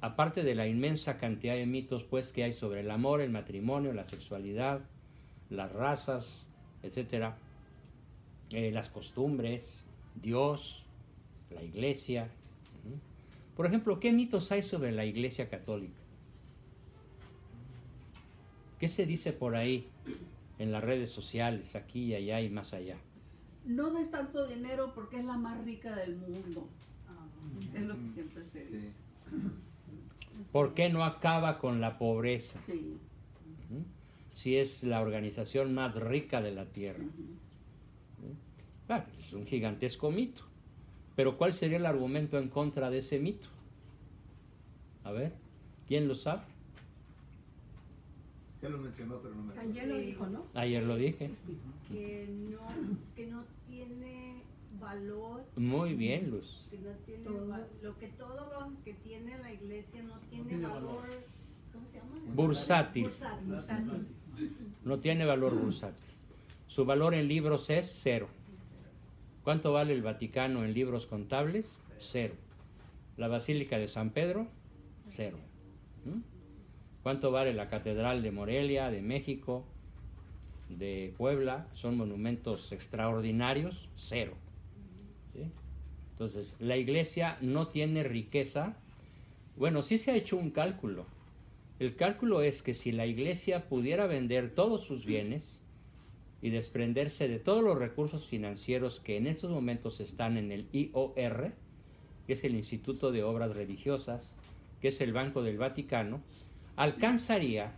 aparte de la inmensa cantidad de mitos pues que hay sobre el amor, el matrimonio, la sexualidad, las razas, etcétera, las costumbres, Dios, la iglesia. Por ejemplo, ¿qué mitos hay sobre la Iglesia Católica? ¿Qué se dice por ahí en las redes sociales, aquí y allá y más allá? No des tanto dinero porque es la más rica del mundo. Es lo que siempre se dice. ¿Por qué no acaba con la pobreza? Sí. Si es la organización más rica de la tierra. Claro, es un gigantesco mito. Pero ¿cuál sería el argumento en contra de ese mito? A ver, ¿quién lo sabe? Usted lo mencionó, pero no me acuerdo. Ayer lo dijo, ¿no? Ayer lo dije. Sí, que no tiene valor. Muy bien, Luz. Que no tiene todo lo que tiene la iglesia no tiene valor. ¿Cómo se llama? Bursátil. No tiene valor bursátil. Su valor en libros es 0. ¿Cuánto vale el Vaticano en libros contables? 0. La Basílica de San Pedro, 0. ¿Cuánto vale la Catedral de Morelia, de México, de Puebla? Son monumentos extraordinarios, 0. ¿Sí? Entonces, la iglesia no tiene riqueza. Bueno, sí se ha hecho un cálculo. El cálculo es que si la iglesia pudiera vender todos sus bienes y desprenderse de todos los recursos financieros que en estos momentos están en el IOR, que es el Instituto de Obras Religiosas, que es el Banco del Vaticano, alcanzaría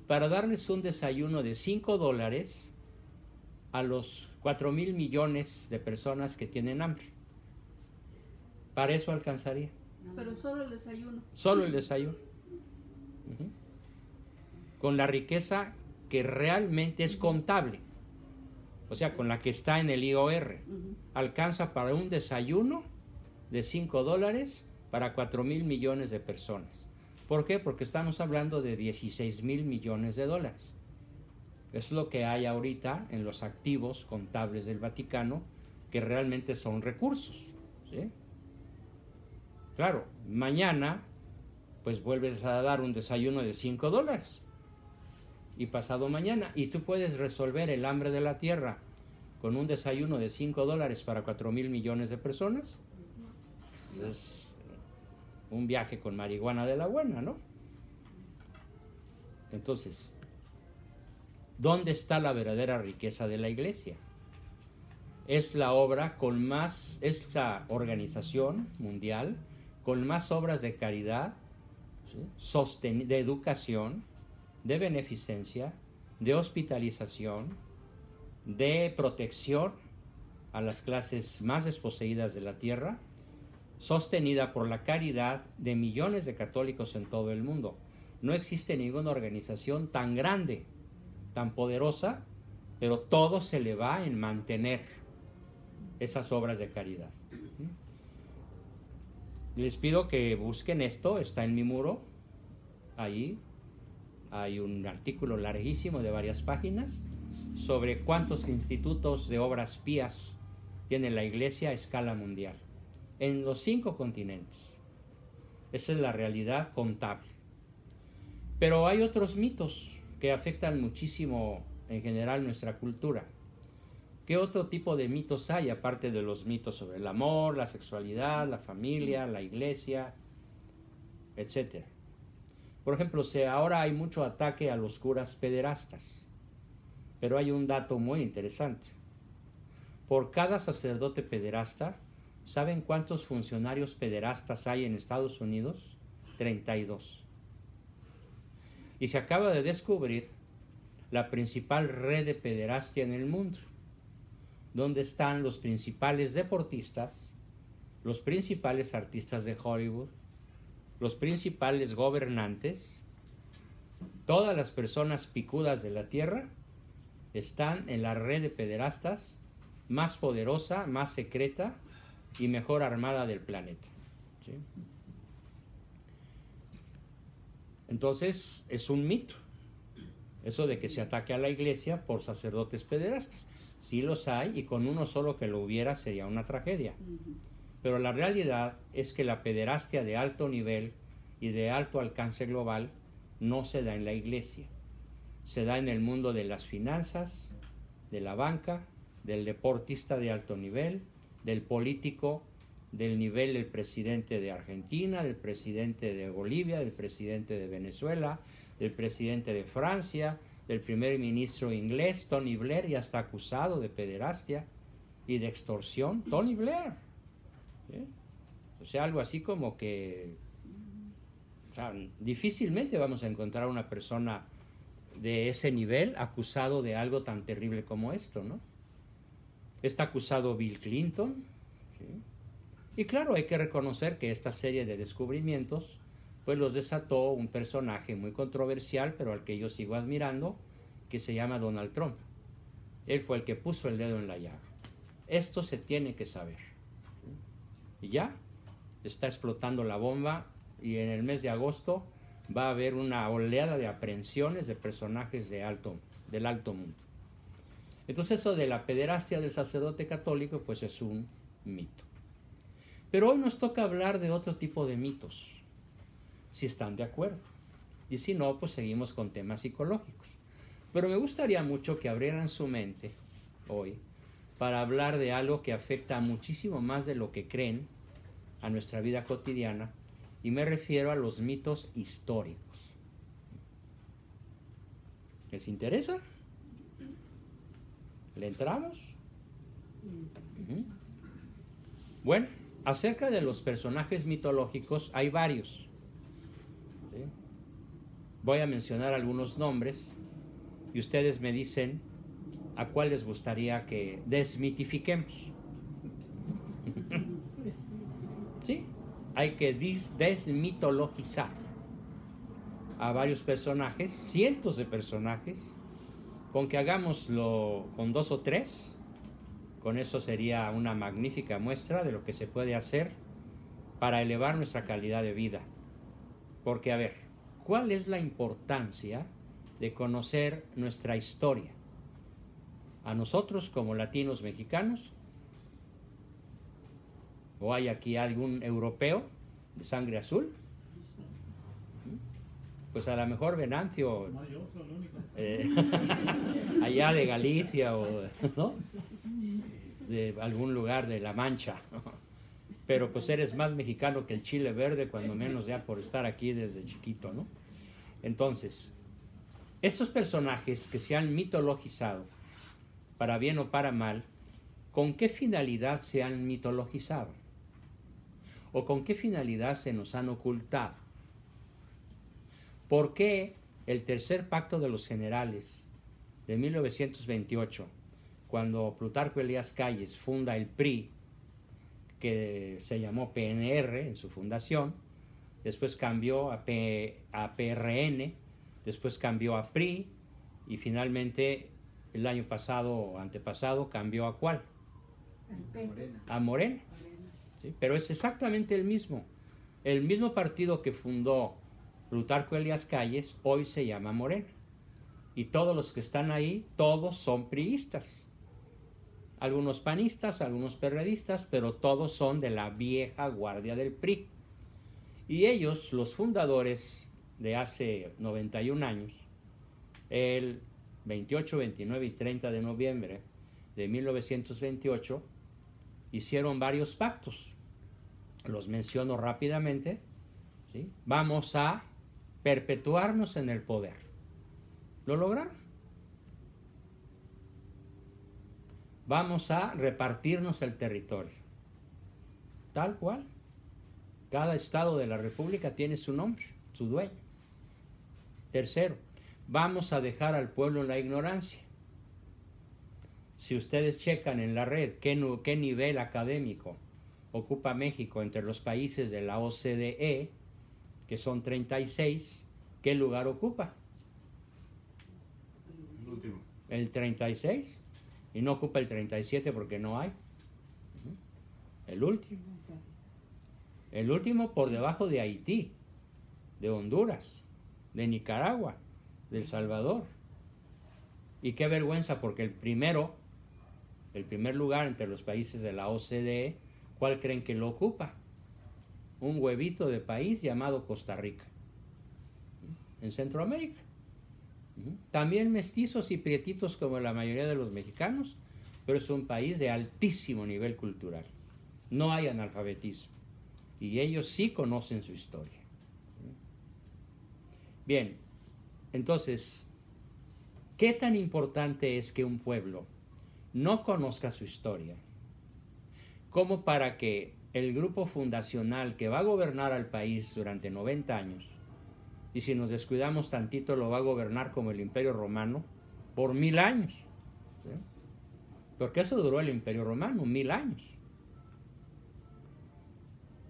para darles un desayuno de $5 a los 4,000 millones de personas que tienen hambre. Para eso alcanzaría. Pero solo el desayuno. Solo el desayuno. Con la riqueza que realmente es contable, o sea, con la que está en el IOR, alcanza para un desayuno de $5 para 4,000 millones de personas. ¿Por qué? Porque estamos hablando de 16,000 millones de dólares. Es lo que hay ahorita en los activos contables del Vaticano, que realmente son recursos, ¿sí? Claro, mañana pues vuelves a dar un desayuno de $5 y pasado mañana, y tú puedes resolver el hambre de la tierra con un desayuno de $5 para 4,000 millones de personas. Es un viaje con marihuana de la buena, ¿no? Entonces, ¿dónde está la verdadera riqueza de la iglesia? Es la obra con más, es la organización mundial con más obras de caridad, ¿sí?, de educación, de beneficencia, de hospitalización, de protección a las clases más desposeídas de la tierra, sostenida por la caridad de millones de católicos en todo el mundo. No existe ninguna organización tan grande, tan poderosa, pero todo se le va en mantener esas obras de caridad. Les pido que busquen esto, está en mi muro, ahí hay un artículo larguísimo de varias páginas sobre cuántos institutos de obras pías tiene la iglesia a escala mundial, en los 5 continentes. Esa es la realidad contable. Pero hay otros mitos que afectan muchísimo en general nuestra cultura. ¿Qué otro tipo de mitos hay aparte de los mitos sobre el amor, la sexualidad, la familia, la iglesia, etcétera? Por ejemplo, ahora hay mucho ataque a los curas pederastas, pero hay un dato muy interesante. Por cada sacerdote pederasta, ¿saben cuántos funcionarios pederastas hay en Estados Unidos? 32. Y se acaba de descubrir la principal red de pederastia en el mundo, donde están los principales deportistas, los principales artistas de Hollywood, los principales gobernantes, todas las personas picudas de la tierra están en la red de pederastas más poderosa, más secreta y mejor armada del planeta, ¿sí? Entonces es un mito eso de que se ataque a la iglesia por sacerdotes pederastas. Sí los hay, y con uno solo que lo hubiera sería una tragedia. Pero la realidad es que la pederastia de alto nivel y de alto alcance global no se da en la iglesia. Se da en el mundo de las finanzas, de la banca, del deportista de alto nivel, del político del nivel del presidente de Argentina, del presidente de Bolivia, del presidente de Venezuela, del presidente de Francia, del primer ministro inglés, Tony Blair, ya está acusado de pederastia y de extorsión. Tony Blair. ¿Sí? O sea, algo así como que, o sea, difícilmente vamos a encontrar una persona de ese nivel acusado de algo tan terrible como esto, ¿no? Está acusado Bill Clinton, ¿sí? Y claro, hay que reconocer que esta serie de descubrimientos pues los desató un personaje muy controversial, pero al que yo sigo admirando, que se llama Donald Trump. Él fue el que puso el dedo en la llaga. Esto se tiene que saber. Y ya está explotando la bomba, y en el mes de agosto va a haber una oleada de aprehensiones de personajes del alto mundo. Entonces eso de la pederastia del sacerdote católico pues es un mito. Pero hoy nos toca hablar de otro tipo de mitos, si están de acuerdo. Y si no, pues seguimos con temas psicológicos. Pero me gustaría mucho que abrieran su mente hoy para hablar de algo que afecta muchísimo más de lo que creen a nuestra vida cotidiana, y me refiero a los mitos históricos. ¿Les interesa? ¿Le entramos? Bueno, acerca de los personajes mitológicos hay varios. ¿Sí? Voy a mencionar algunos nombres y ustedes me dicen a cuál les gustaría que desmitifiquemos. ¿Sí? Hay que desmitologizar a varios personajes, cientos de personajes. Con que hagámoslo con 2 o 3, con eso sería una magnífica muestra de lo que se puede hacer para elevar nuestra calidad de vida. Porque, a ver, ¿cuál es la importancia de conocer nuestra historia? A nosotros como latinos mexicanos, ¿o hay aquí algún europeo de sangre azul? Pues a lo mejor Venancio, no, yo soy el único. Allá de Galicia o ¿no? De algún lugar de La Mancha, ¿no? Pero pues eres más mexicano que el chile verde, cuando menos ya por estar aquí desde chiquito, ¿no? Entonces, estos personajes que se han mitologizado, para bien o para mal, ¿con qué finalidad se han mitologizado? ¿O con qué finalidad se nos han ocultado? ¿Por qué el tercer pacto de los generales de 1928, cuando Plutarco Elías Calles funda el PRI, que se llamó PNR en su fundación, después cambió a PRN, después cambió a PRI, y finalmente el año pasado o antepasado cambió a ¿cuál? A Morena. ¿Sí? Pero es exactamente el mismo partido que fundó Plutarco Elías Calles, hoy se llama Morena. Y todos los que están ahí, todos son priistas. Algunos panistas, algunos perredistas, pero todos son de la vieja guardia del PRI. Y ellos, los fundadores de hace 91 años, el 28, 29 y 30 de noviembre de 1928, hicieron varios pactos. Los menciono rápidamente. ¿Sí? Vamos a perpetuarnos en el poder. ¿Lo lograron? Vamos a repartirnos el territorio. Tal cual. Cada estado de la República tiene su nombre, su dueño. Tercero, vamos a dejar al pueblo en la ignorancia. Si ustedes checan en la red qué nivel académico ocupa México entre los países de la OCDE, que son 36, ¿qué lugar ocupa? El último. El 36, y no ocupa el 37 porque no hay. El último. El último por debajo de Haití, de Honduras, de Nicaragua, de El Salvador. Y qué vergüenza, porque el primer lugar entre los países de la OCDE, ¿cuál creen que lo ocupa? un huevito de país llamado Costa Rica, en Centroamérica. También mestizos y prietitos como la mayoría de los mexicanos, pero es un país de altísimo nivel cultural. No hay analfabetismo y ellos sí conocen su historia. Bien, entonces, ¿qué tan importante es que un pueblo no conozca su historia como para que el grupo fundacional que va a gobernar al país durante 90 años, y si nos descuidamos tantito lo va a gobernar como el Imperio Romano por 1000 años? ¿Sí? Porque eso duró el Imperio Romano, 1000 años.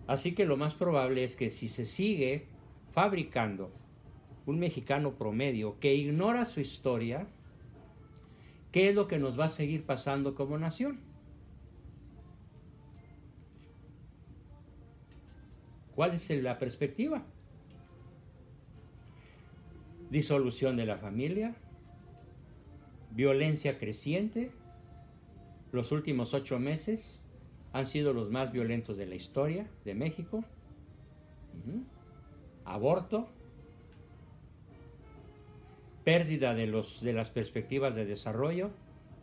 Así que lo más probable es que si se sigue fabricando un mexicano promedio que ignora su historia, ¿qué es lo que nos va a seguir pasando como nación? ¿Cuál es la perspectiva? Disolución de la familia, violencia creciente. Los últimos 8 meses han sido los más violentos de la historia de México. Aborto, pérdida de las perspectivas de desarrollo.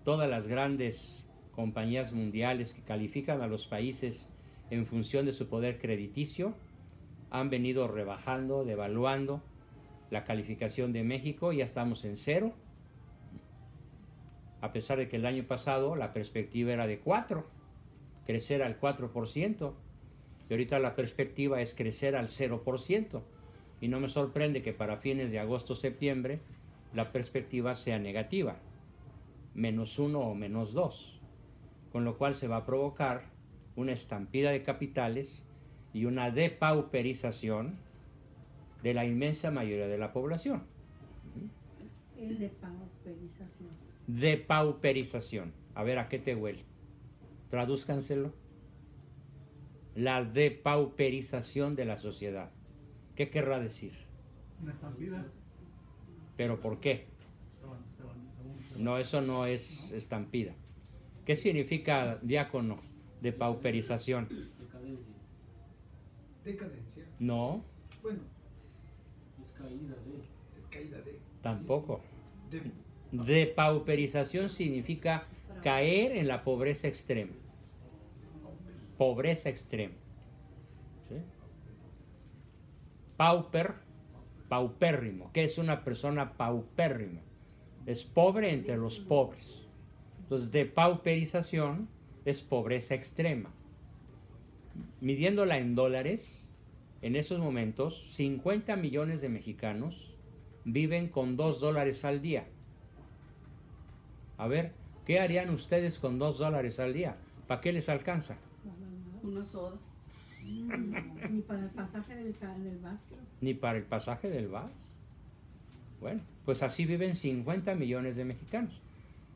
Todas las grandes compañías mundiales que califican a los países en función de su poder crediticio han venido rebajando, devaluando la calificación de México. Ya estamos en 0, a pesar de que el año pasado la perspectiva era de 4, crecer al 4%, y ahorita la perspectiva es crecer al 0%, y no me sorprende que para fines de agosto-septiembre la perspectiva sea negativa, -1 o -2, con lo cual se va a provocar una estampida de capitales y una depauperización de la inmensa mayoría de la población. Es depauperización. Depauperización. A ver, ¿a qué te huele? Tradúzcanselo. La depauperización de la sociedad. ¿Qué querrá decir? Una estampida. ¿Pero por qué? No, eso no es estampida. ¿Qué significa, diácono, depauperización? Decadencia. Decadencia. No, Bueno, Es caída de. es caída de. tampoco. de Depauperización significa caer en la pobreza extrema. Pobreza extrema. ¿Sí? Pauper, paupérrimo. ¿Qué es una persona paupérrima? Es pobre entre los pobres. Entonces, depauperización es pobreza extrema. Midiéndola en dólares, en esos momentos, 50 millones de mexicanos viven con $2 al día. A ver, ¿qué harían ustedes con $2 al día? ¿Para qué les alcanza? Una soda. Ni para el pasaje del básquet. Ni para el pasaje del bus. Bueno, pues así viven 50 millones de mexicanos.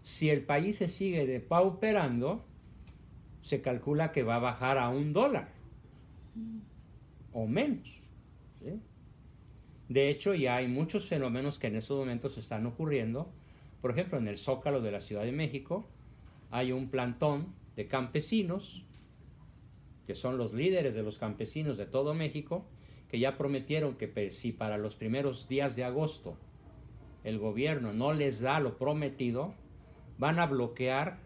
Si el país se sigue depauperando, se calcula que va a bajar a $1 o menos. ¿Sí? De hecho, ya hay muchos fenómenos que en estos momentos están ocurriendo. Por ejemplo, en el Zócalo de la Ciudad de México hay un plantón de campesinos, que son los líderes de los campesinos de todo México, que ya prometieron que si para los primeros días de agosto el gobierno no les da lo prometido, van a bloquear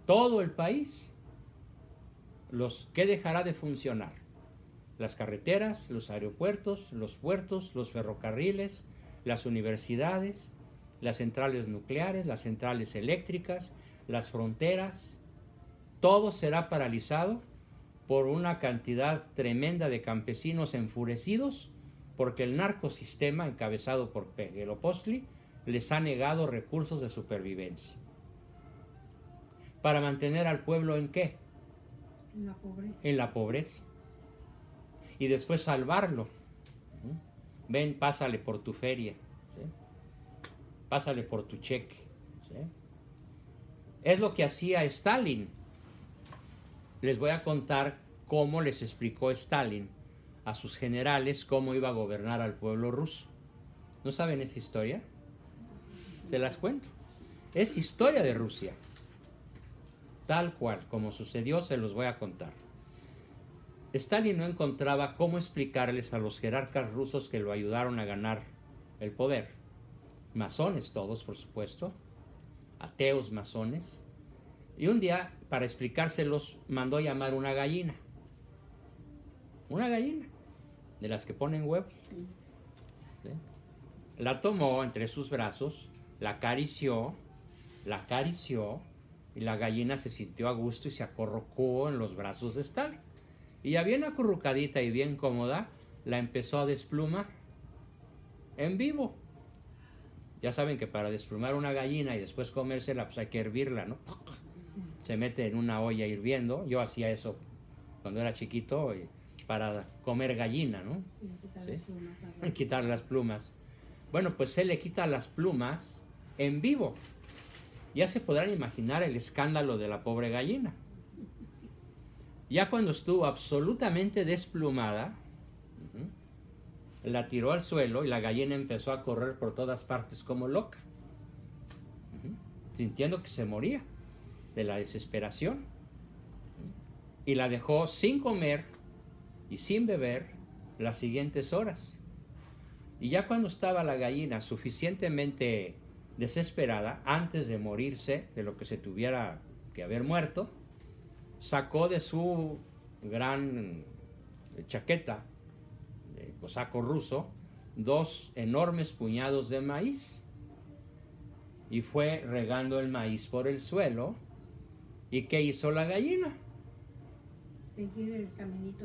todo el país. ¿Qué dejará de funcionar? Las carreteras, los aeropuertos, los puertos, los ferrocarriles, las universidades, las centrales nucleares, las centrales eléctricas, las fronteras. Todo será paralizado por una cantidad tremenda de campesinos enfurecidos porque el narcosistema encabezado por Peguelopostli les ha negado recursos de supervivencia. ¿Para mantener al pueblo en qué? En la pobreza. En la pobreza. Y después salvarlo. Ven, pásale por tu feria. ¿Sí? Pásale por tu cheque. ¿Sí? Es lo que hacía Stalin. Les voy a contar cómo les explicó Stalin a sus generales cómo iba a gobernar al pueblo ruso. ¿No saben esa historia? Se las cuento. Es historia de Rusia. Tal cual, como sucedió, se los voy a contar. Stalin no encontraba cómo explicarles a los jerarcas rusos que lo ayudaron a ganar el poder, masones todos, por supuesto, ateos masones, y un día, para explicárselos, mandó llamar una gallina, de las que ponen huevos. ¿Sí? La tomó entre sus brazos, la acarició, y la gallina se sintió a gusto y se acurrucó en los brazos de Stalin. Y ya bien acurrucadita y bien cómoda, la empezó a desplumar en vivo. Ya saben que para desplumar una gallina y después comérsela, pues hay que hervirla, ¿no? Se mete en una olla hirviendo. Yo hacía eso cuando era chiquito para comer gallina, ¿no? ¿Sí? Quitar las plumas. Bueno, pues él le quita las plumas en vivo. Ya se podrán imaginar el escándalo de la pobre gallina. Ya cuando estuvo absolutamente desplumada, la tiró al suelo y la gallina empezó a correr por todas partes como loca, sintiendo que se moría de la desesperación. Y la dejó sin comer y sin beber las siguientes horas. Y ya cuando estaba la gallina suficientemente desesperada, antes de morirse de lo que se tuviera que haber muerto, sacó de su gran chaqueta de cosaco ruso 2 enormes puñados de maíz y fue regando el maíz por el suelo. ¿Y qué hizo la gallina?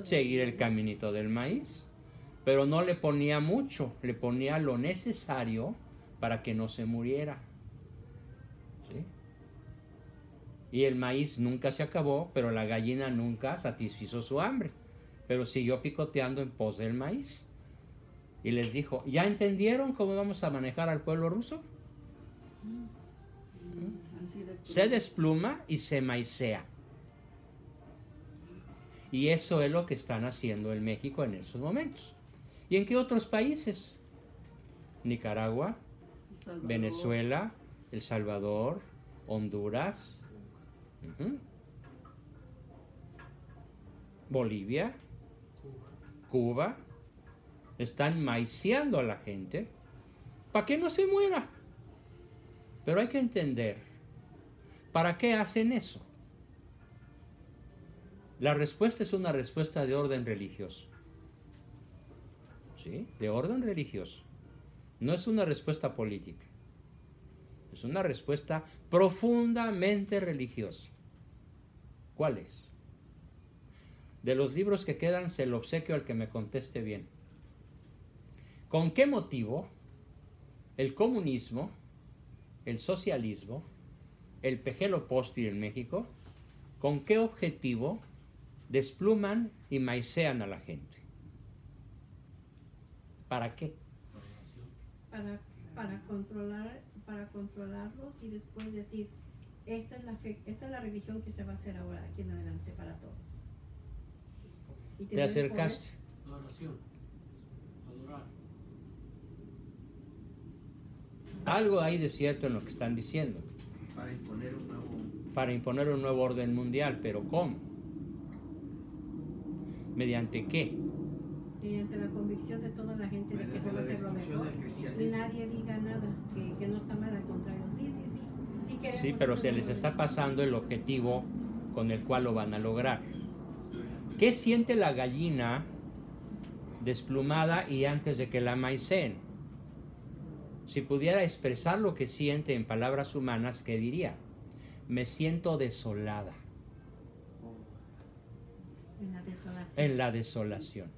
Seguir el caminito del maíz, pero no le ponía mucho, le ponía lo necesario para que no se muriera. ¿Sí? Y el maíz nunca se acabó, pero la gallina nunca satisfizo su hambre, pero siguió picoteando en pos del maíz. Y les dijo, ¿ya entendieron cómo vamos a manejar al pueblo ruso? Se despluma y se maicea. Y eso es lo que están haciendo en México en esos momentos. ¿Y en qué otros países? Nicaragua, Venezuela, El Salvador, Honduras, Bolivia, Cuba. Están maiceando a la gente para que no se muera. Pero hay que entender, ¿para qué hacen eso? La respuesta es una respuesta de orden religioso. ¿Sí? De orden religioso. No es una respuesta política. Es una respuesta profundamente religiosa. ¿Cuál es? De los libros que quedan se lo obsequio al que me conteste bien. ¿Con qué motivo el comunismo, el socialismo, el pejelo postre en México, con qué objetivo despluman y maicean a la gente? ¿Para qué? Para controlarlos y después decir, esta es la religión que se va a hacer ahora, de aquí en adelante, para todos. Y ¿Te acercaste? Adoración. Adorar. Algo hay de cierto en lo que están diciendo. Para imponer un nuevo orden mundial, pero ¿cómo? ¿Mediante qué? Mediante la convicción de toda la gente de que se va a hacer lo mejor y nadie diga nada, que no está mal, al contrario. Sí, pero se les está pasando el objetivo con el cual lo van a lograr. ¿Qué siente la gallina desplumada y antes de que la maiceen? Si pudiera expresar lo que siente en palabras humanas, ¿qué diría? Me siento desolada. En la desolación.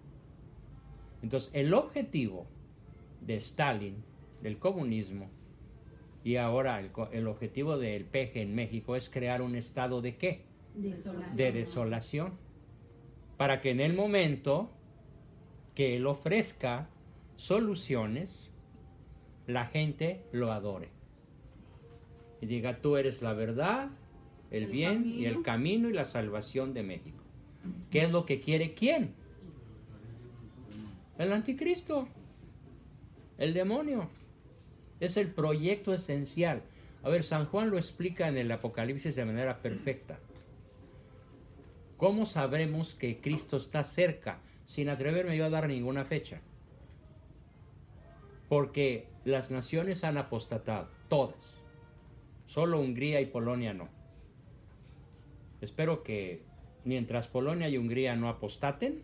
Entonces, el objetivo de Stalin, del comunismo, y ahora el objetivo del peje en México es crear un estado de ¿qué? Desolación. De desolación. Para que en el momento que él ofrezca soluciones, la gente lo adore. Y diga, tú eres la verdad, el bien y el camino y la salvación de México. ¿Qué es lo que quiere quién? El anticristo, el demonio. Es el proyecto esencial. A ver, San Juan lo explica en el Apocalipsis de manera perfecta. ¿Cómo sabremos que Cristo está cerca? Sin atreverme yo a dar ninguna fecha. Porque las naciones han apostatado, todas. Solo Hungría y Polonia no. Espero que mientras Polonia y Hungría no apostaten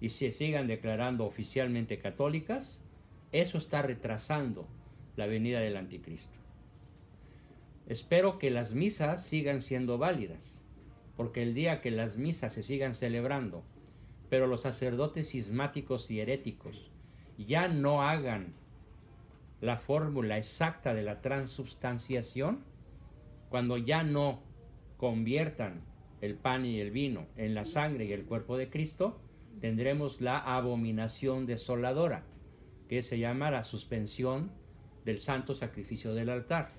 y se sigan declarando oficialmente católicas, eso está retrasando la venida del anticristo. Espero que las misas sigan siendo válidas, porque el día que las misas se sigan celebrando, pero los sacerdotes cismáticos y heréticos ya no hagan la fórmula exacta de la transubstanciación, cuando ya no conviertan el pan y el vino en la sangre y el cuerpo de Cristo, tendremos la abominación desoladora, que se llama la suspensión del santo sacrificio del altar.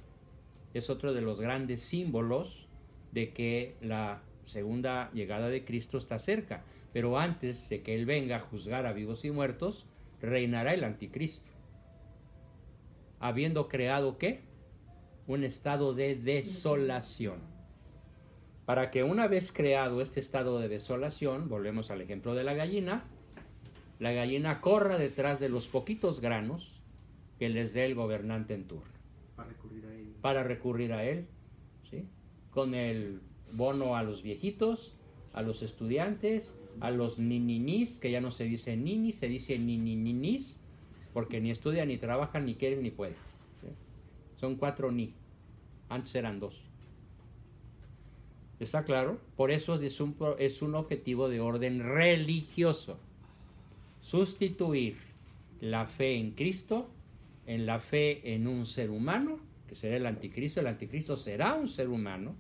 Es otro de los grandes símbolos de que la segunda llegada de Cristo está cerca. Pero antes de que Él venga a juzgar a vivos y muertos, reinará el anticristo. Habiendo creado, ¿qué? Un estado de desolación. Para que una vez creado este estado de desolación, volvemos al ejemplo de la gallina corra detrás de los poquitos granos que les dé el gobernante en turno. Para recurrir a él, ¿sí? Con el bono a los viejitos, a los estudiantes, a los nininís, que ya no se dice nini, se dice nininís, porque ni estudian, ni trabajan, ni quieren, ni pueden. ¿Sí? Son 4 ni. Antes eran 2. ¿Está claro? Por eso es un objetivo de orden religioso. Sustituir la fe en Cristo en la fe en un ser humano, que será el anticristo. El anticristo será un ser humano,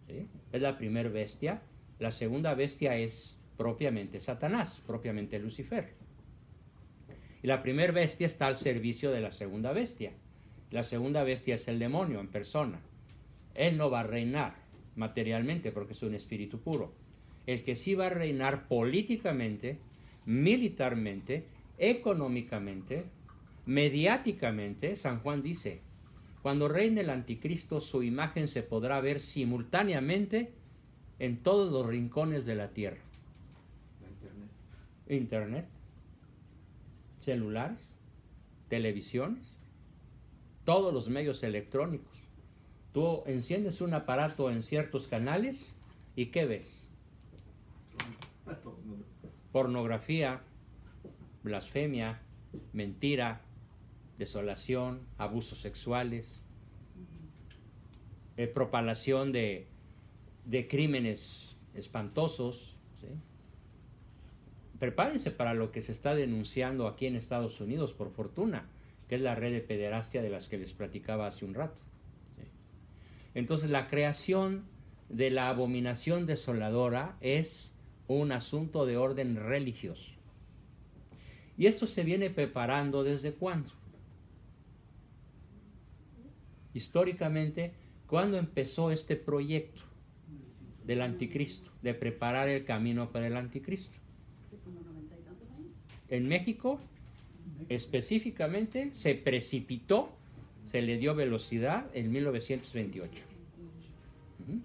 ¿sí? Es la primera bestia. La segunda bestia es propiamente Satanás, propiamente Lucifer. Y la primera bestia está al servicio de la segunda bestia. La segunda bestia es el demonio en persona. Él no va a reinar materialmente porque es un espíritu puro. El que sí va a reinar políticamente, militarmente, económicamente, mediáticamente, San Juan dice, cuando reine el anticristo, su imagen se podrá ver simultáneamente en todos los rincones de la tierra. Internet, celulares, televisiones, todos los medios electrónicos. Tú enciendes un aparato en ciertos canales y ¿qué ves? Pornografía, blasfemia, mentira, desolación, abusos sexuales, propalación de crímenes espantosos, ¿sí? Prepárense para lo que se está denunciando aquí en Estados Unidos, por fortuna, que es la red de pederastia de las que les platicaba hace un rato, ¿sí? Entonces la creación de la abominación desoladora es un asunto de orden religioso. Y esto se viene preparando ¿desde cuándo? Históricamente, ¿cuándo empezó este proyecto del anticristo, de preparar el camino para el anticristo? En México, específicamente, se precipitó, se le dio velocidad en 1928,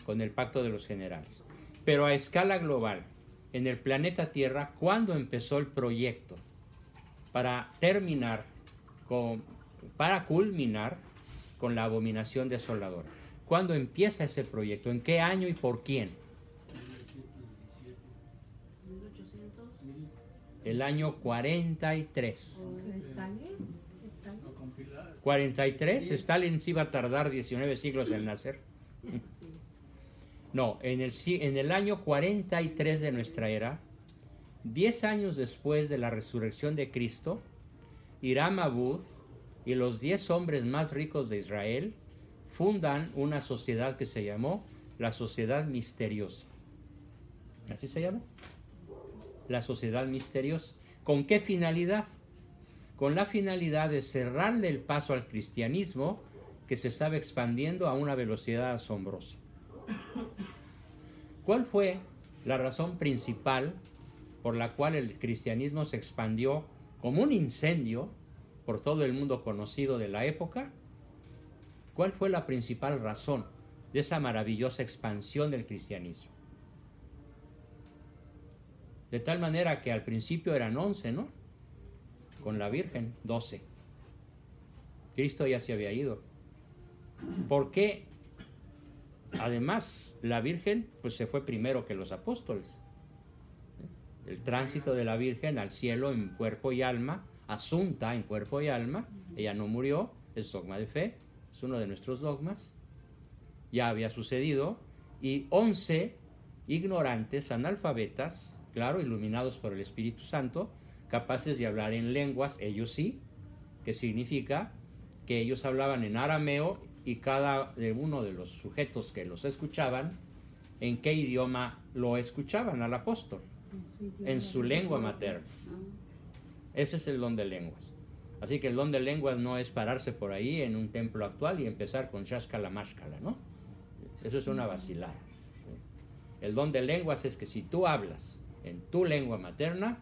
con el Pacto de los Generales. Pero a escala global, en el planeta Tierra, ¿cuándo empezó el proyecto para culminar con la abominación desoladora? ¿Cuándo empieza ese proyecto? ¿En qué año y por quién? 1800. El año 43. ¿Stalin? 43, Stalin sí iba a tardar 19 siglos en nacer. No, en el año 43 de nuestra era, 10 años después de la resurrección de Cristo, Hiram Abud y los 10 hombres más ricos de Israel fundan una sociedad que se llamó la Sociedad Misteriosa. ¿Así se llama? La Sociedad Misteriosa. ¿Con qué finalidad? Con la finalidad de cerrarle el paso al cristianismo que se estaba expandiendo a una velocidad asombrosa. ¿Cuál fue la razón principal por la cual el cristianismo se expandió como un incendio por todo el mundo conocido de la época? ¿Cuál fue la principal razón de esa maravillosa expansión del cristianismo? De tal manera que al principio eran 11, ¿no? Con la Virgen, 12. Cristo ya se había ido. ¿Por qué? Además, la Virgen pues se fue primero que los apóstoles. El tránsito de la Virgen al cielo en cuerpo y alma, asunta en cuerpo y alma, ella no murió, es dogma de fe, es uno de nuestros dogmas, ya había sucedido, y 11 ignorantes, analfabetas, claro, iluminados por el Espíritu Santo, capaces de hablar en lenguas, ellos sí, que significa que ellos hablaban en arameo y cada uno de los sujetos que los escuchaban, ¿en qué idioma lo escuchaban al apóstol? En su lengua materna. Ese es el don de lenguas. Así que el don de lenguas no es pararse por ahí en un templo actual y empezar con shashkala mashkala, ¿no? Eso es una vacilada. El don de lenguas es que si tú hablas en tu lengua materna,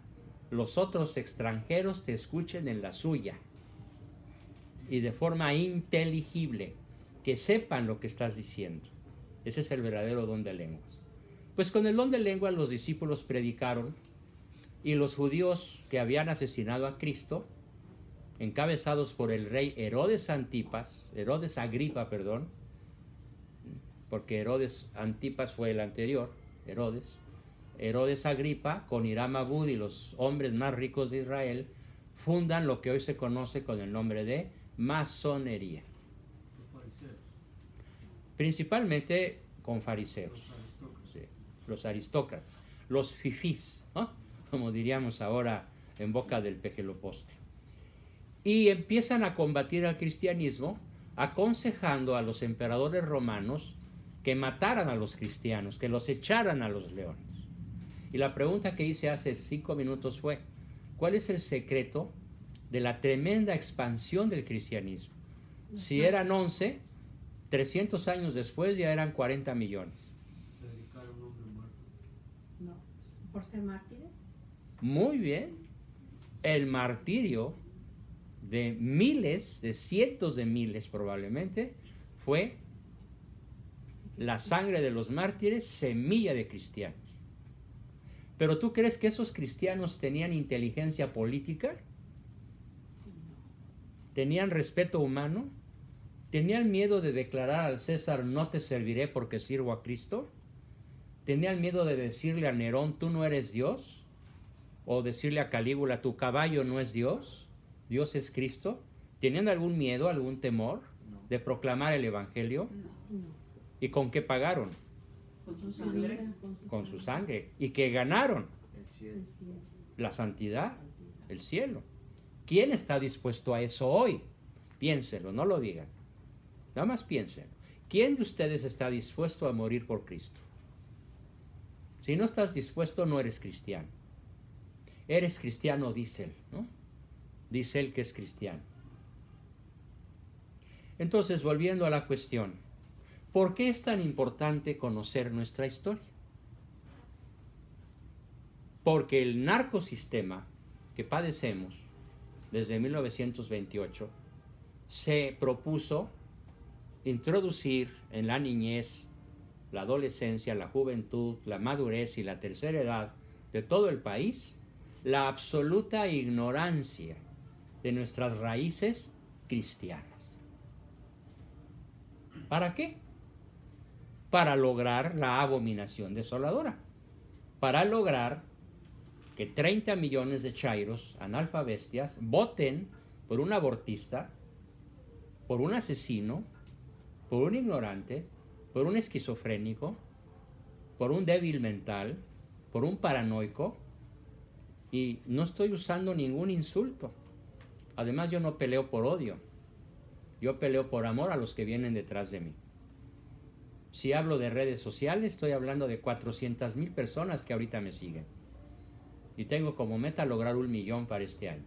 los otros extranjeros te escuchen en la suya y de forma inteligible, que sepan lo que estás diciendo. Ese es el verdadero don de lenguas. Pues con el don de lenguas los discípulos predicaron y los judíos que habían asesinado a Cristo, encabezados por el rey Herodes Agripa, porque Herodes Antipas fue el anterior, Herodes Agripa, con Hiram Abud y los hombres más ricos de Israel, fundan lo que hoy se conoce con el nombre de masonería. Los fariseos. Principalmente con fariseos. Los aristócratas, los fifís, ¿no? Como diríamos ahora en boca del pejelopostre. Y empiezan a combatir al cristianismo, aconsejando a los emperadores romanos que mataran a los cristianos, que los echaran a los leones. Y la pregunta que hice hace 5 minutos fue, ¿cuál es el secreto de la tremenda expansión del cristianismo? Si eran 11, 300 años después ya eran 40 millones. Predicar a un hombre muerto. No, ¿por ser mártires? Muy bien. El martirio de miles, de cientos de miles probablemente, fue la sangre de los mártires, semilla de cristianos. ¿Pero tú crees que esos cristianos tenían inteligencia política? ¿Tenían respeto humano? ¿Tenían miedo de declarar al César, no te serviré porque sirvo a Cristo? ¿Tenían miedo de decirle a Nerón, tú no eres Dios? ¿O decirle a Calígula, tu caballo no es Dios? ¿Dios es Cristo? ¿Tenían algún miedo, algún temor de proclamar el Evangelio? No. ¿Y con qué pagaron? Con su sangre. Con su sangre. ¿Y qué ganaron? El cielo. La santidad, el cielo. ¿Quién está dispuesto a eso hoy? Piénselo, no lo digan. Nada más piénselo. ¿Quién de ustedes está dispuesto a morir por Cristo? Si no estás dispuesto, no eres cristiano. Eres cristiano, dice él, ¿no? Dice él que es cristiano. Entonces, volviendo a la cuestión, ¿por qué es tan importante conocer nuestra historia? Porque el narcosistema que padecemos desde 1928 se propuso introducir en la niñez, la adolescencia, la juventud, la madurez y la tercera edad de todo el país la absoluta ignorancia de nuestras raíces cristianas. ¿Para qué? Para lograr la abominación desoladora, para lograr que 30 millones de chairos analfabestias voten por un abortista, por un asesino, por un ignorante, por un esquizofrénico, por un débil mental, por un paranoico, y no estoy usando ningún insulto. Además, yo no peleo por odio, yo peleo por amor a los que vienen detrás de mí. Si hablo de redes sociales, estoy hablando de 400,000 personas que ahorita me siguen. Y tengo como meta lograr 1 millón para este año.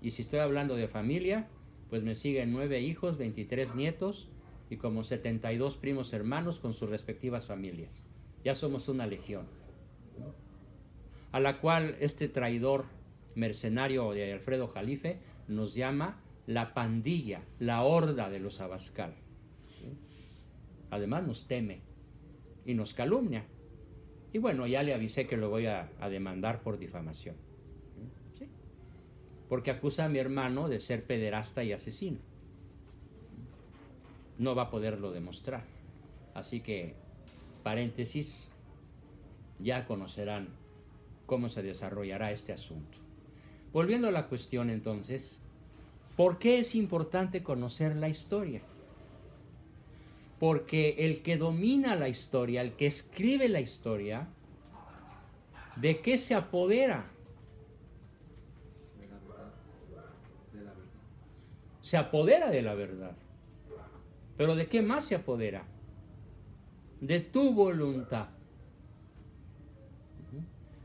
Y si estoy hablando de familia, pues me siguen 9 hijos, 23 nietos y como 72 primos hermanos con sus respectivas familias. Ya somos una legión, a la cual este traidor mercenario de Alfredo Jalife nos llama la pandilla, la horda de los Abascal. Además nos teme y nos calumnia. Y bueno, ya le avisé que lo voy a demandar por difamación. ¿Sí? Porque acusa a mi hermano de ser pederasta y asesino. No va a poderlo demostrar. Así que, paréntesis, ya conocerán cómo se desarrollará este asunto. Volviendo a la cuestión entonces, ¿por qué es importante conocer la historia? Porque el que domina la historia, el que escribe la historia, ¿de qué se apodera? De la verdad. De la verdad. Se apodera de la verdad. ¿Pero de qué más se apodera? De tu voluntad,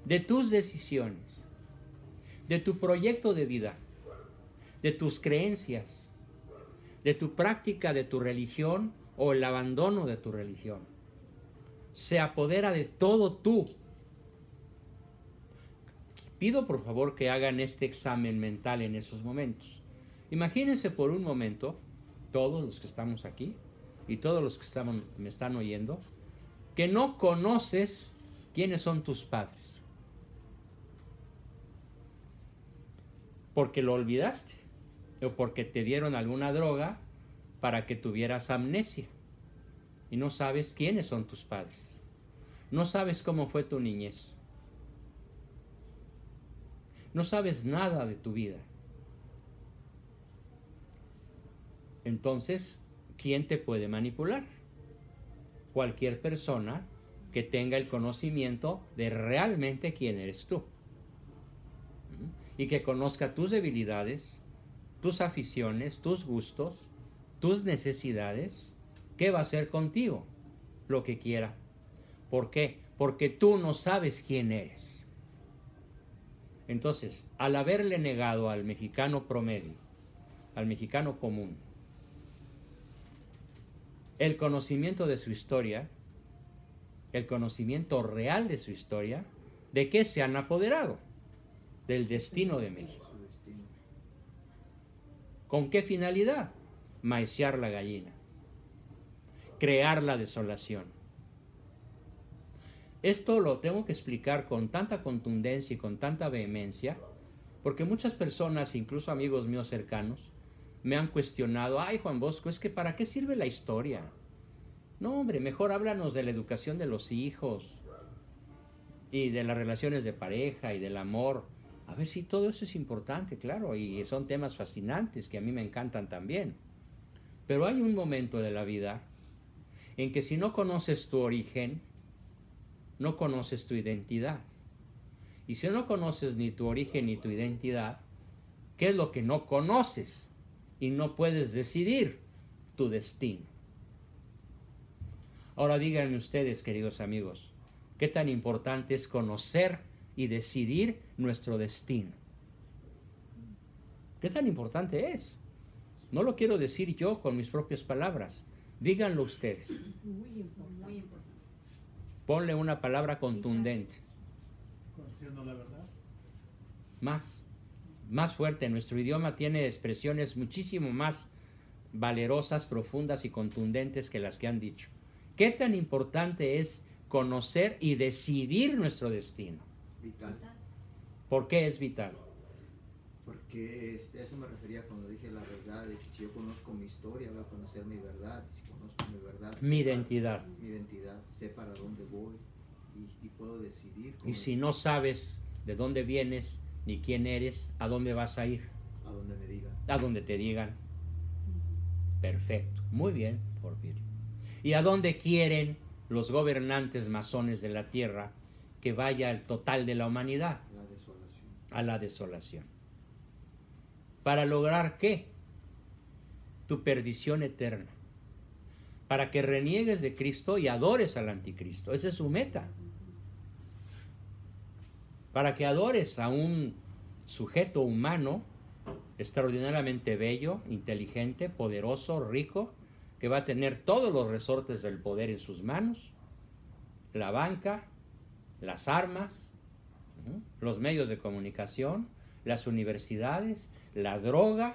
de tus decisiones, de tu proyecto de vida, de tus creencias, de tu práctica de tu religión o el abandono de tu religión. Se apodera de todo tú. Pido por favor que hagan este examen mental en esos momentos. Imagínense por un momento, todos los que estamos aquí y todos los que me están oyendo, que no conoces quiénes son tus padres. Porque lo olvidaste o porque te dieron alguna droga para que tuvieras amnesia y no sabes quiénes son tus padres. No sabes cómo fue tu niñez. No sabes nada de tu vida. Entonces, ¿quién te puede manipular? Cualquier persona que tenga el conocimiento de realmente quién eres tú. Y que conozca tus debilidades, tus aficiones, tus gustos, tus necesidades. ¿Qué va a hacer contigo? Lo que quiera. ¿Por qué? Porque tú no sabes quién eres. Entonces, al haberle negado al mexicano promedio, al mexicano común, el conocimiento de su historia, el conocimiento real de su historia, ¿de qué se han apoderado? Del destino de México. ¿Con qué finalidad? Maiciar la gallina, crear la desolación. Esto lo tengo que explicar con tanta contundencia y con tanta vehemencia, porque muchas personas, incluso amigos míos cercanos, me han cuestionado: ay, Juan Bosco, es que ¿para qué sirve la historia? No, hombre, mejor háblanos de la educación de los hijos y de las relaciones de pareja y del amor. A ver, sí, todo eso es importante, claro, y son temas fascinantes que a mí me encantan también. Pero hay un momento de la vida en que si no conoces tu origen, no conoces tu identidad. Y si no conoces ni tu origen ni tu identidad, ¿qué es lo que no conoces? Y no puedes decidir tu destino. Ahora díganme ustedes, queridos amigos, ¿qué tan importante es conocer y decidir nuestro destino? ¿Qué tan importante es? No lo quiero decir yo con mis propias palabras. Díganlo ustedes. Muy importante. Ponle una palabra contundente. Conociendo la verdad. Más fuerte. Nuestro idioma tiene expresiones muchísimo más valerosas, profundas y contundentes que las que han dicho. ¿Qué tan importante es conocer y decidir nuestro destino? Vital. ¿Por qué es vital? Porque a eso me refería cuando dije la verdad, de que si yo conozco mi historia, voy a conocer mi verdad. Si conozco mi verdad, Mi identidad. Mi identidad, sé para dónde voy y puedo decidir. Y si no sabes de dónde vienes ni quién eres, ¿a dónde vas a ir? A donde me digan. A donde te digan. Perfecto. Muy bien, Porfirio. ¿Y a dónde quieren los gobernantes masones de la tierra que vaya el total de la humanidad? La desolación. A la desolación. ¿Para lograr qué? Tu perdición eterna. Para que reniegues de Cristo y adores al anticristo. Esa es su meta. Para que adores a un sujeto humano extraordinariamente bello, inteligente, poderoso, rico, que va a tener todos los resortes del poder en sus manos, la banca, las armas, los medios de comunicación, las universidades, la droga,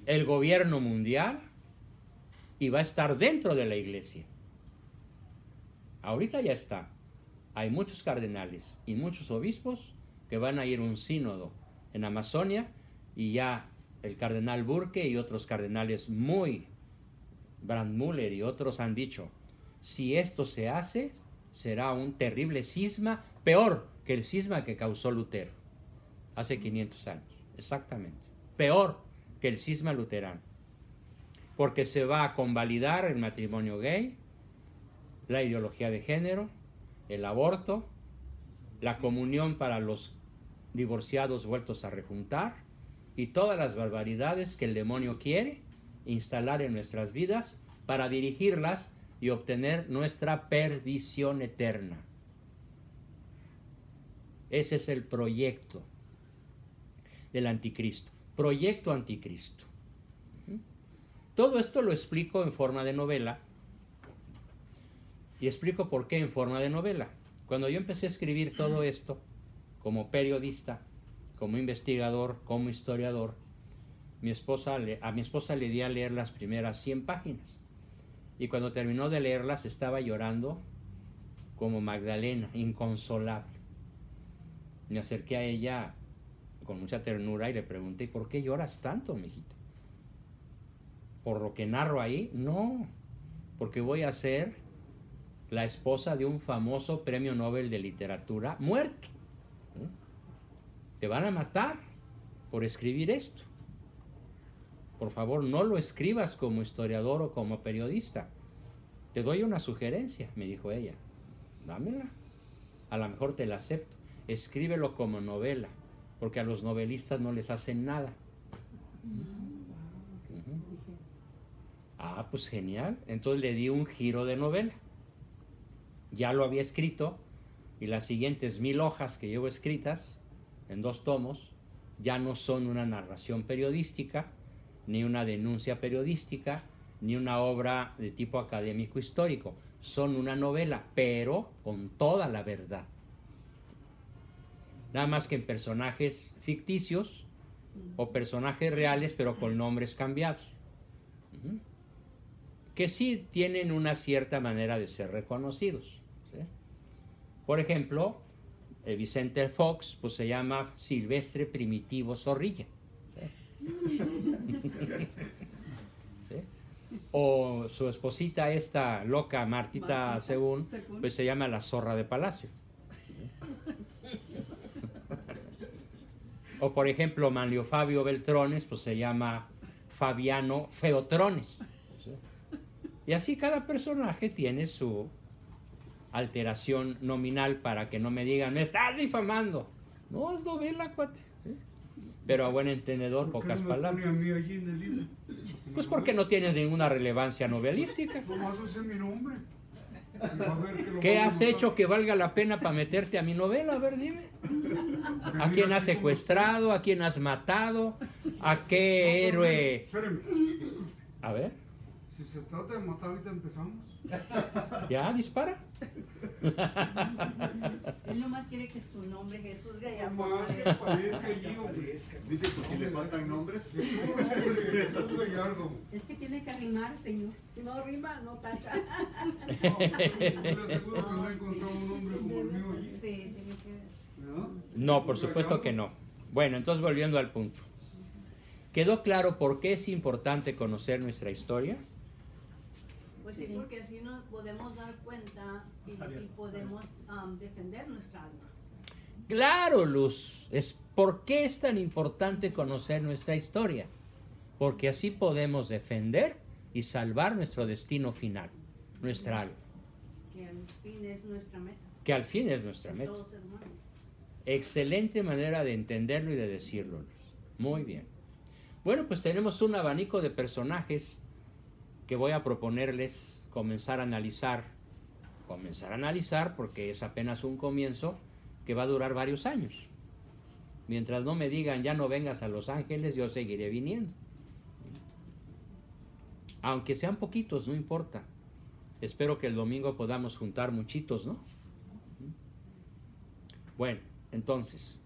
el gobierno mundial, y va a estar dentro de la iglesia. Ahorita ya está. Hay muchos cardenales y muchos obispos que van a ir a un sínodo en Amazonia, y ya el cardenal Burke y otros cardenales Brandmüller y otros han dicho, si esto se hace, será un terrible cisma, peor que el cisma que causó Lutero hace 500 años, exactamente, peor que el cisma luterano, porque se va a convalidar el matrimonio gay, la ideología de género, el aborto, la comunión para los divorciados vueltos a rejuntar, y todas las barbaridades que el demonio quiere instalar en nuestras vidas para dirigirlas y obtener nuestra perdición eterna. Ese es el proyecto del anticristo, proyecto anticristo. Todo esto lo explico en forma de novela, y explico por qué en forma de novela. Cuando yo empecé a escribir todo esto, como periodista, como investigador, como historiador, a mi esposa le di a leer las primeras 100 páginas. Y cuando terminó de leerlas estaba llorando como Magdalena, inconsolable. Me acerqué a ella con mucha ternura y le pregunté, ¿por qué lloras tanto, mijita? ¿Por lo que narro ahí? No, porque voy a ser la esposa de un famoso premio Nobel de literatura muerto. Te van a matar por escribir esto. Por favor, no lo escribas como historiador o como periodista. Te doy una sugerencia, me dijo ella. Dámela. A lo mejor te la acepto. Escríbelo como novela, porque a los novelistas no les hacen nada. Ah, pues genial. Entonces le di un giro de novela. Ya lo había escrito, y las siguientes 1000 hojas que llevo escritas en 2 tomos ya no son una narración periodística, ni una denuncia periodística, ni una obra de tipo académico histórico. Son una novela, pero con toda la verdad. Nada más que en personajes ficticios o personajes reales, pero con nombres cambiados. Que sí tienen una cierta manera de ser reconocidos. ¿Sí? Por ejemplo, Vicente Fox, pues se llama Silvestre Primitivo Zorrilla. ¿Sí? ¿Sí? O su esposita esta loca, Martita Según, pues se llama la Zorra de Palacio. O por ejemplo, Manlio Fabio Beltrones, pues se llama Fabiano Feotrones. ¿Sí? Y así cada personaje tiene su alteración nominal para que no me digan, me estás difamando. No, es novela, cuate. ¿Sí? Pero a buen entendedor, pocas palabras. ¿Por qué no me pone a mí allí en el libro? Pues porque no tienes ninguna relevancia novelística. Nomás use mi nombre. ¿Qué has hecho que valga la pena para meterte a mi novela? A ver, dime. ¿A quién has secuestrado? ¿A quién has matado? ¿A qué héroe? Espérame. A ver. Si se trata de matar, ahorita empezamos. ¿Ya? ¿Dispara? Él nomás quiere que su nombre, Jesús Gallardo. Nomás que aparezca allí, hombre. Dice que si le faltan nombres. Jesús Gallardo. Es que tiene que rimar, señor. Si no rima, no tacha. No, le aseguro que no he encontrado un hombre como el mío allí. Sí, tiene que... ¿Verdad? No, por supuesto que no. Bueno, entonces volviendo al punto. ¿Quedó claro por qué es importante conocer nuestra historia? Pues sí, porque así nos podemos dar cuenta y podemos defender nuestra alma. Claro, Luz. ¿Por qué es tan importante conocer nuestra historia? Porque así podemos defender y salvar nuestro destino final, nuestra alma. Que al fin es nuestra meta. Que al fin es nuestra meta. Todos hermanos. Excelente manera de entenderlo y de decirlo, Luz. Muy bien. Bueno, pues tenemos un abanico de personajes que voy a proponerles comenzar a analizar porque es apenas un comienzo que va a durar varios años. Mientras no me digan ya no vengas a Los Ángeles, yo seguiré viniendo. Aunque sean poquitos, no importa. Espero que el domingo podamos juntar muchitos, ¿no? Bueno, entonces,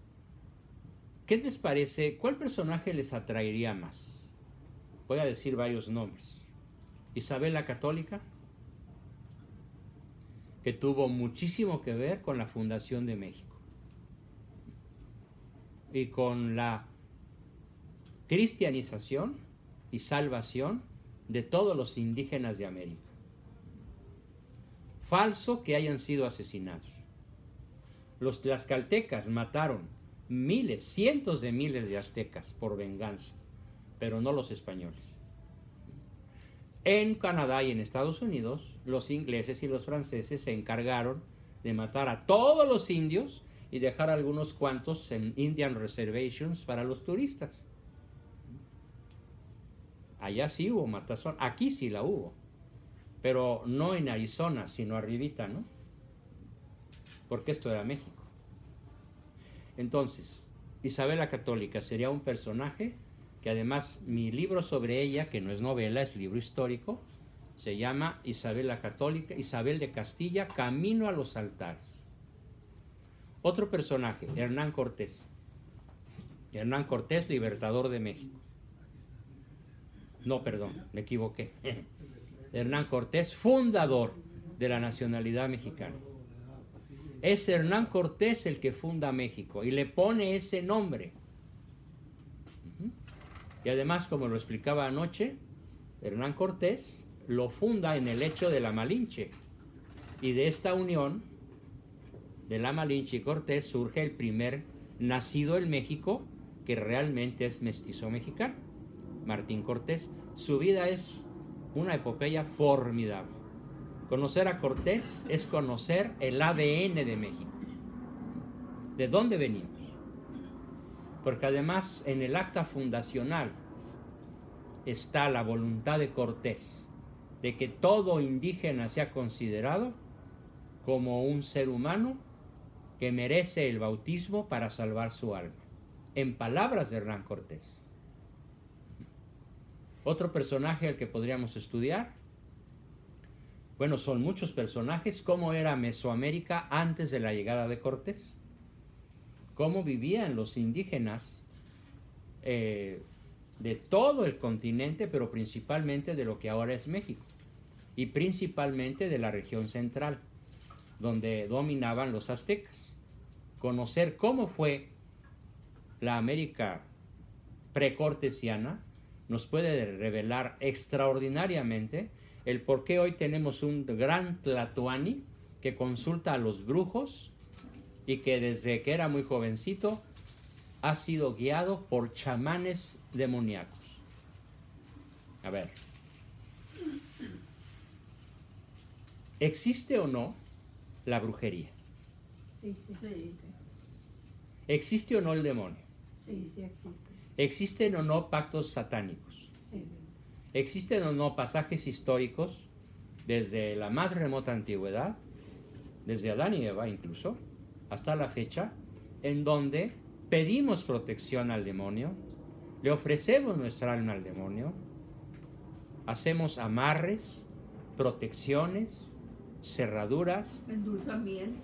¿qué les parece? ¿Cuál personaje les atraería más? Voy a decir varios nombres. Isabel la Católica, que tuvo muchísimo que ver con la fundación de México y con la cristianización y salvación de todos los indígenas de América. Falso que hayan sido asesinados. Los tlaxcaltecas mataron miles, cientos de miles de aztecas por venganza, pero no los españoles. En Canadá y en Estados Unidos, los ingleses y los franceses se encargaron de matar a todos los indios y dejar algunos cuantos en Indian Reservations para los turistas. Allá sí hubo matazón, aquí sí la hubo, pero no en Arizona, sino arribita, ¿no? Porque esto era México. Entonces, Isabel la Católica sería un personaje que además mi libro sobre ella, que no es novela, es libro histórico, se llama Isabel la Católica, Isabel de Castilla, Camino a los altares. Otro personaje, Hernán Cortés. Hernán Cortés, libertador de México. No, perdón, me equivoqué. Hernán Cortés, fundador de la nacionalidad mexicana. Es Hernán Cortés el que funda México y le pone ese nombre. Y además, como lo explicaba anoche, Hernán Cortés lo funda en el hecho de la Malinche. Y de esta unión de la Malinche y Cortés surge el primer nacido en México que realmente es mestizo mexicano, Martín Cortés. Su vida es una epopeya formidable. Conocer a Cortés es conocer el ADN de México. ¿De dónde venimos? Porque además en el acta fundacional está la voluntad de Cortés de que todo indígena sea considerado como un ser humano que merece el bautismo para salvar su alma. En palabras de Hernán Cortés. Otro personaje al que podríamos estudiar, bueno, son muchos personajes. ¿Cómo era Mesoamérica antes de la llegada de Cortés? ¿Cómo vivían los indígenas de todo el continente, pero principalmente de lo que ahora es México? Y principalmente de la región central, donde dominaban los aztecas. Conocer cómo fue la América precortesiana nos puede revelar extraordinariamente el por qué hoy tenemos un gran Tlatoani que consulta a los brujos y que desde que era muy jovencito ha sido guiado por chamanes demoníacos. A ver, ¿existe o no la brujería? Sí, sí, sí. ¿Existe o no el demonio? Sí, sí existe. ¿Existen o no pactos satánicos? Sí. ¿Existen o no pasajes históricos desde la más remota antigüedad, desde Adán y Eva incluso, hasta la fecha, en donde pedimos protección al demonio, le ofrecemos nuestra alma al demonio, hacemos amarres, protecciones, cerraduras,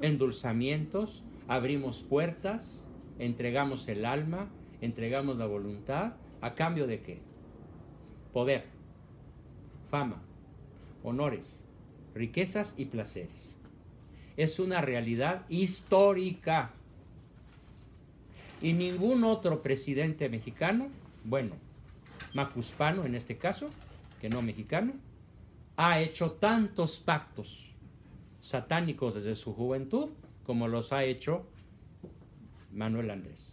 endulzamientos, abrimos puertas, entregamos el alma, entregamos la voluntad, ¿a cambio de qué? Poder, fama, honores, riquezas y placeres. Es una realidad histórica. Y ningún otro presidente mexicano, bueno, macuspano en este caso, que no mexicano, ha hecho tantos pactos satánicos desde su juventud como los ha hecho Manuel Andrés,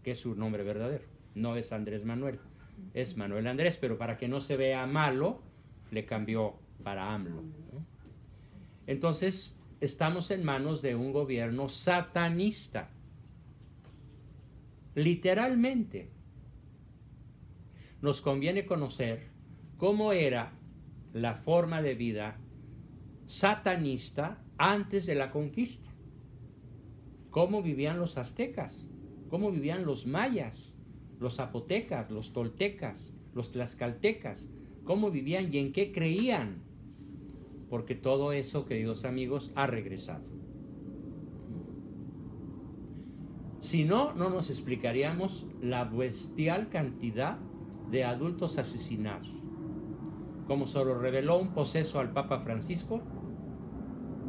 que es su nombre verdadero. No es Andrés Manuel, es Manuel Andrés, pero para que no se vea malo, le cambió para AMLO, ¿no? Entonces, estamos en manos de un gobierno satanista. Literalmente. Nos conviene conocer cómo era la forma de vida satanista antes de la conquista. Cómo vivían los aztecas, cómo vivían los mayas, los zapotecas, los toltecas, los tlaxcaltecas, cómo vivían y en qué creían. Porque todo eso, queridos amigos, ha regresado. Si no, no nos explicaríamos la bestial cantidad de adultos asesinados. Como se lo reveló un poseso al Papa Francisco,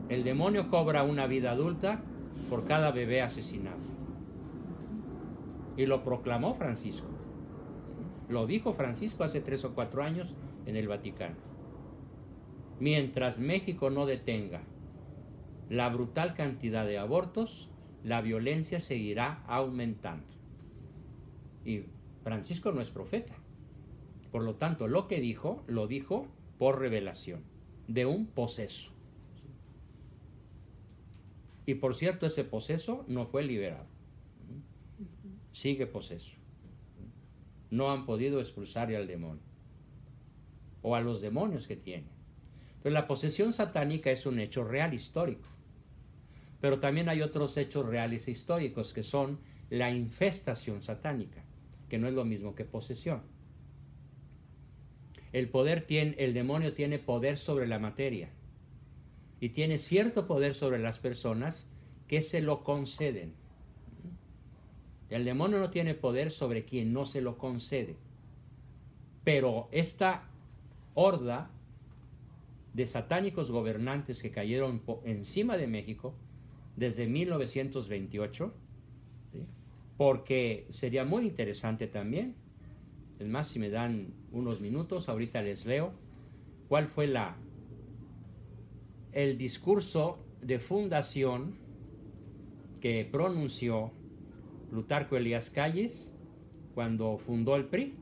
El demonio cobra una vida adulta por cada bebé asesinado. Y lo proclamó Francisco. Lo dijo Francisco hace 3 o 4 años en el Vaticano. Mientras México no detenga la brutal cantidad de abortos, la violencia seguirá aumentando. Y Francisco no es profeta. Por lo tanto, lo que dijo, lo dijo por revelación de un poseso. Y por cierto, ese poseso no fue liberado. Sigue poseso. No han podido expulsar al demonio o a los demonios que tiene. Entonces, la posesión satánica es un hecho real histórico, pero también hay otros hechos reales históricos que son la infestación satánica, que no es lo mismo que posesión. El demonio tiene poder sobre la materia y tiene cierto poder sobre las personas que se lo conceden. El demonio no tiene poder sobre quien no se lo concede. Pero esta horda de satánicos gobernantes que cayeron encima de México desde 1928, ¿sí? Porque sería muy interesante también, es más, si me dan unos minutos, ahorita les leo cuál fue el discurso de fundación que pronunció Plutarco Elías Calles cuando fundó el PRI.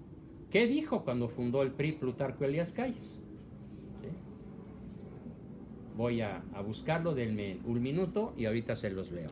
¿Qué dijo cuando fundó el PRI Plutarco Elías Calles? ¿Sí? Voy a buscarlo, denme un minuto y ahorita se los leo.